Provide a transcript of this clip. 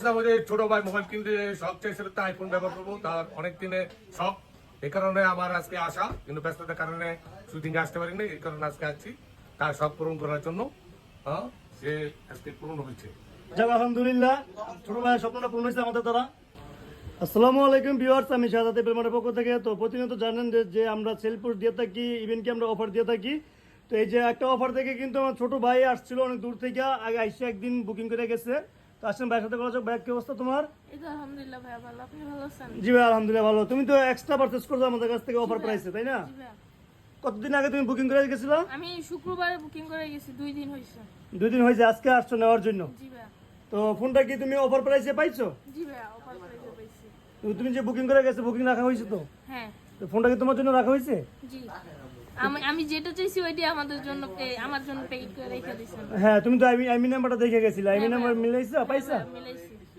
ছোট ভাই মোবাইল কিনতে শখ চাইছিল, তো আইফোন ব্যবহার করবো, তার অনেক দিনে শখ। এই কারণে আমার আজকে আসা, কিন্তু ব্যস্ততার কারণে শুটিং আসতে পারিনি, এই কারণে আজকে আসছি তার শখ পূরণ করার জন্য। সে আজকে পূরণ হয়েছে। যাক আলহামদুলিল্লাহ, ছোট ভাইয়ের স্বপ্নটা পূরণ হয়েছে আমাদের দ্বারা। আসসালামু আলাইকুম ভিউয়ার্স, আমি শাহাদাত পেমারের পক্ষ থেকে। তো প্রতিনিয়ত জানেন যে আমরা সেল পোস্ট দিয়ে থাকি, ইভেন কি আমরা অফার দিয়ে থাকি। তো এই যে একটা অফার থেকে কিন্তু আমার ছোট ভাই আসছিল অনেক দূর থেকে, আগে আইসে একদিন বুকিং করে গেছে। তো আসেন ভাইয়ের সাথে করা যাক। ভাই কি অবস্থা তোমার? এই তো আলহামদুলিল্লাহ ভাই, ভালো। আপনি ভালো আছেন? জি ভাই আলহামদুলিল্লাহ ভালো। তুমি তো এক্সট্রা পারচেজ করছো আমাদের কাছ থেকে অফার প্রাইসে, তাই না? জি ভাই, কতদিন আগে তুমি বুকিং করে গেছিলা? আমি শুক্রবারে বুকিং করে গেছি, 2 দিন হয়েছে। 2 দিন হয়েছে, আজকে আসছো নেওয়ার জন্য। জি ভাই। তো ফোনটা কি তুমি অফার প্রাইসে পাইছো? জি ভাই, অফার প্রাইসে পাইছি। তো তুমি যে বুকিং করে গেছো, বুকিং রাখা হয়েছে তো? হ্যাঁ। তো ফোনটা কি তোমার জন্য রাখা হয়েছে? জি, আমি যেটা চাইছি ওইটাই আমাদের জন্য আমার জন্য পে করে রেখে দিয়েছেন। হ্যাঁ, তুমি তো আইমি নাম্বারটা দেখে গেছিলে, আইমি হ্যাঁ নাম্বার ভাই। মিলাইছো, পাইছা? মিলাইছি।